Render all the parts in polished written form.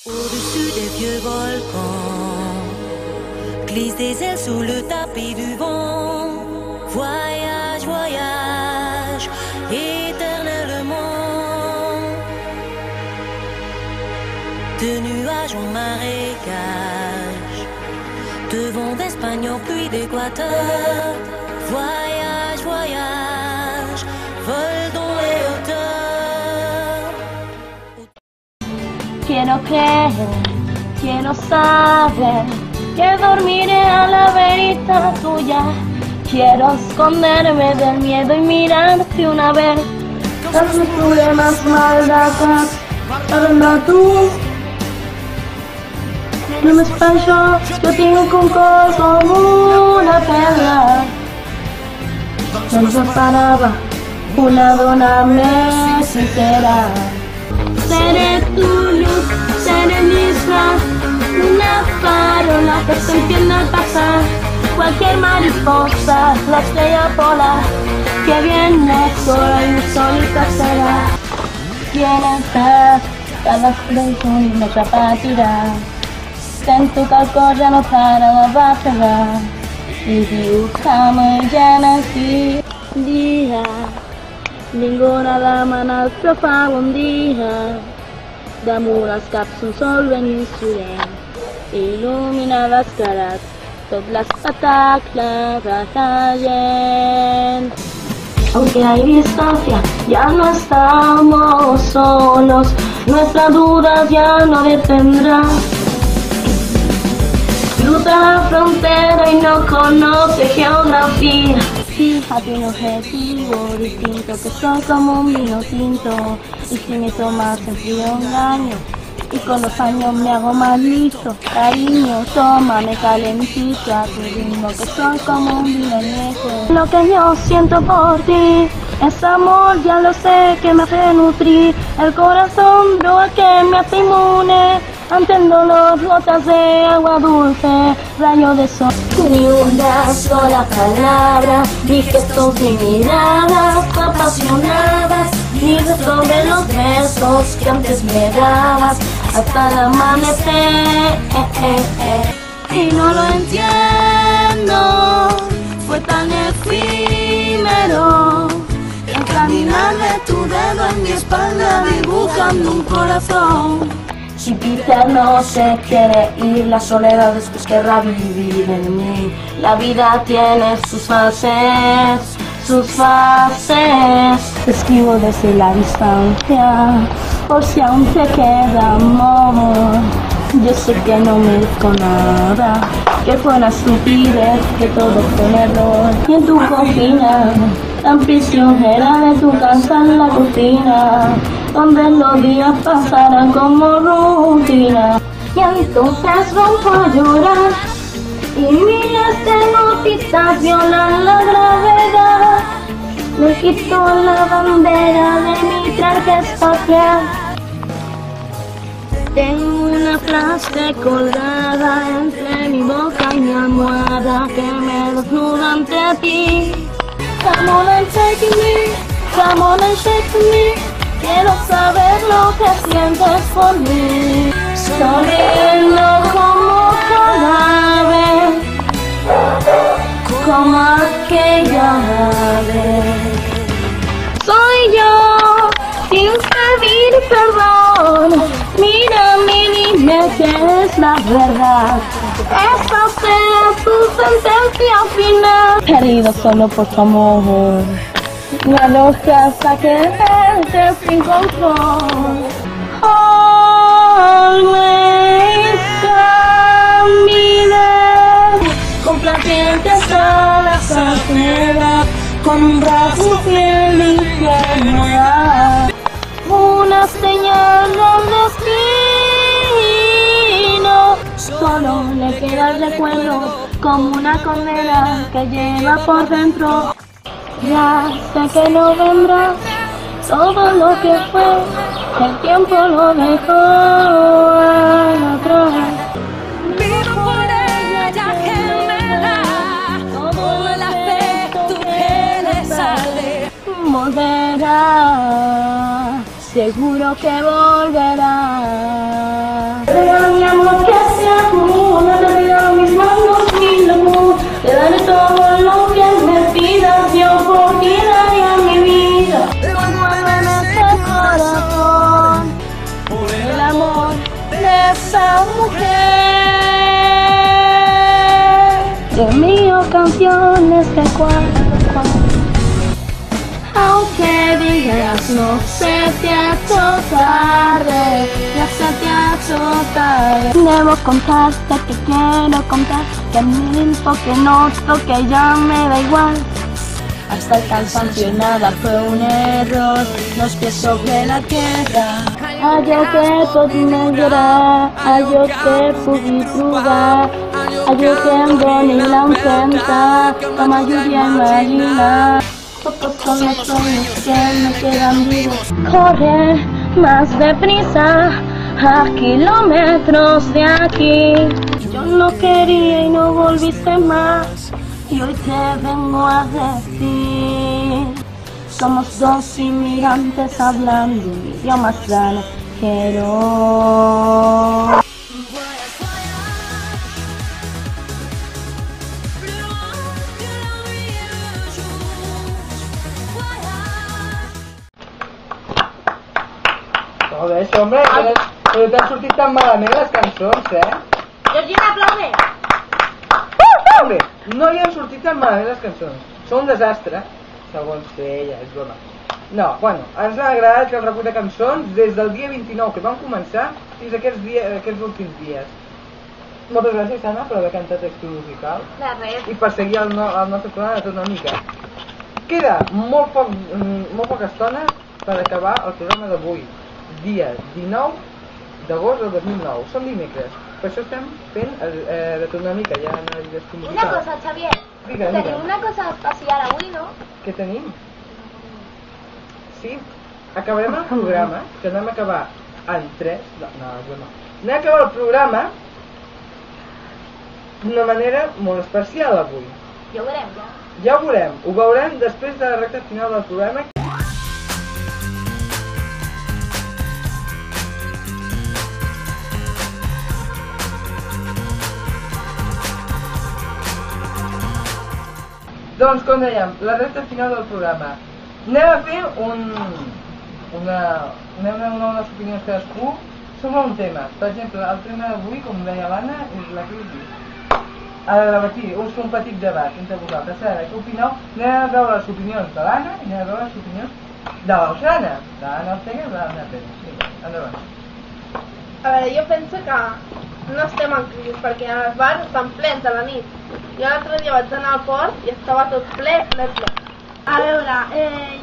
Au-dessus des vieux volcans, glisse des ailes sous le tapis du vent. Voyage, voyage, éternellement. De nuages en marécage, de vent d'Espagne en pluie d'Équateur. Voyage, voyage, vol dans les hauteurs. Quiero creer, quiero saber que dormiré a la verita tuya. Quiero esconderme del miedo y mirarte una vez. Los mis problemas maldadas, parla tu. No me espancho, yo tengo un cor como una perla. No se paraba, una dona me sincera. Seré tu luz, seré misma, una farola que se enciende al pasar. Cualquier mariposa, la estrella polar, que viene sola y solita será. Quiero estar a la esclavitud y no patirà. Sento qualcosa no para la batterà. I diu que m'aigena aquí dia. Ningú a demanar però fa bon dia. Damunt els caps un sol ben insolent il·lumina les cares, tot l'espectacle de la gent. Aunque hay distancia, ya no estamos solos, nuestras dudas ya no detendrán. Cruza la frontera y no conoce geografía. Fíjate un objetivo distinto, que soy como un vino tinto. Y si me tomas en frío engaño, y con los años me hago más listo. Cariño, tómame calentito a tu ritmo, que soy como un vino viejo. Lo que yo siento por ti es amor, ya lo sé, que me hace nutrir el corazón, droga que me hace inmune ante el dolor, gotas de agua dulce, rayo de sol. Ni una sola palabra, ni gestos ni miradas apasionadas, ni sobre los besos que antes me dabas hasta el amanecer. Y no lo entiendo, fue tan efímero. El caminar de tu dedo en mi espalda dibujando un corazón. Chiquita no se quiere ir, la soledad después querrá vivir en mí. La vida tiene sus fases, sus fases. Te escribo desde la distancia, por si aún te queda amor. Yo sé que no merezco nada, que fue una estupidez, que todo fue un error. Y en tu cocina, tan prisionera de tu casa en la cocina, donde los días pasarán como rutina. Y entonces rompo a llorar, y miles de notitas violan la gravedad. Me quito la bandera de mi traje espacial. Tengo una frase colgada entre mi boca y mi almohada que me desnuda ante ti. Come on and take me, come on and shake me. Quiero saber lo que sientes por mí. Sonriendo como cada vez, como aquella vez. Soy yo, sin pedir perdón. Mírame y dime que es la verdad. Esa sea tu sentencia final. Herido solo por tu amor, me aloja hasta quererte sin control. Always camine, complacientes a la sacera, con un brazo fiel y fiel. Una señal del destino, solo le queda el recuerdo como una condena que lleva por dentro. Ya sé que no vendrá todo lo que fue, el tiempo lo dejó atrás. Vivo por ella, ya que me da todo el afecto que le sale. Volverá, seguro que volverá. esa mujer. Te envío canciones de cuando en cuando. Aunque digas no se te ha hecho tarde, ya se te ha hecho tarde. Debo contarte que quiero contar, que miento, que noto, que ya me da igual. Hasta el cansancio y nada fue un error, los pies sobre la tierra. Allò que tot negrà, allò que pugui trobar, allò que em doni l'empenta, que m'ajudi a imaginar. Todos son los sueños que me quedan vivos. Corre más deprisa, a kilómetros de aquí. Yo no quería y no volviste más, y hoy te vengo a decir. Somos dos inmigrantes hablando un idioma extranjero. Joder, això, hombre, però t'han sortit tan malament les cançons, Georgina, aplaude. Hombre, no li han sortit tan malament les cançons. Són un desastre, segons ella, és broma. No, bueno, ens ha agradat que el recull de cançons des del dia 29 que vam començar fins a aquests últims dies. Moltes gràcies, Anna, per haver cantat textos musical De res. i per seguir el nostre programa de tot una mica. Queda molt poca estona per acabar el programa d'avui, dia 19 d'agost del 2009. Som dimecres, per això estem fent de tot una mica, ja no hi descom musical. Una cosa, Xavier. Digue'm. Tenim una cosa especial avui, no? Què tenim? Sí, acabarem el programa, que anem a acabar en 3... No, anem a acabar el programa d'una manera molt especial avui. Ja ho veurem, ja. Ja ho veurem, ho veurem després de la recta final del programa. Doncs, com dèiem, la recta final del programa. Anem a fer unes opinions cadascú sobre un tema. Per exemple, el tema d'avui, com deia l'Anna, és la crisi. A debatir, un petit debat entre vosaltres. Ara, què opineu? Anem a veure les opinions de l'Anna i anem a veure les opinions de l'Osana. De l'Anna Ortega i de l'Anna Pérez. Sí, endavant. A veure, jo penso que no estem en crisi perquè els bars estan plens a la nit. Jo l'altre dia vaig anar al port i estava tot ple. A veure,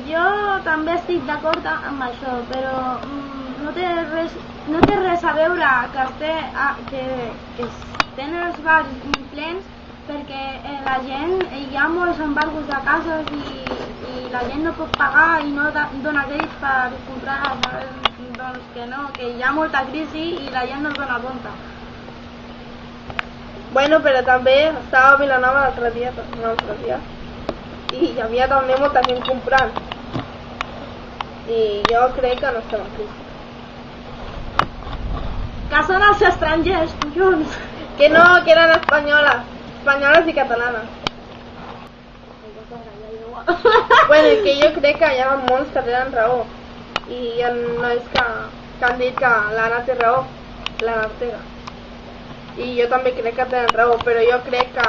jo també estic d'acord amb això, però no té res a veure que estén els bars plens perquè la gent, hi ha molts embargos de cases i la gent no pot pagar i no dona crèdit per comprar, doncs que no, que hi ha molta crisi i la gent no es dona compte. Bueno, però també estava a Vilanova l'altre dia i hi havia també molta gent comprant i jo crec que no estem en crisi. Que són els estrangers, collons! Que no, que eren espanyoles i catalanes. Bueno, i que jo crec que hi ha molts que tenen raó i hi ha nois que han dit que l'Anna té raó, l'Anna Ortega. I jo també crec que tenen raó, però jo crec que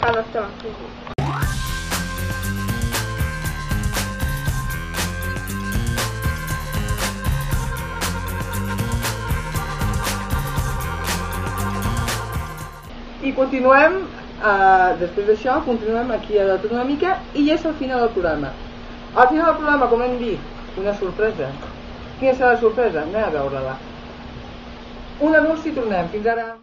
no estem en crisi. I continuem, després d'això, continuem aquí a tot una mica i ja és el final del programa. Al final del programa, com hem dit, una sorpresa. Quina serà la sorpresa? Anem a veure-la. Un anunci i tornem. Fins ara.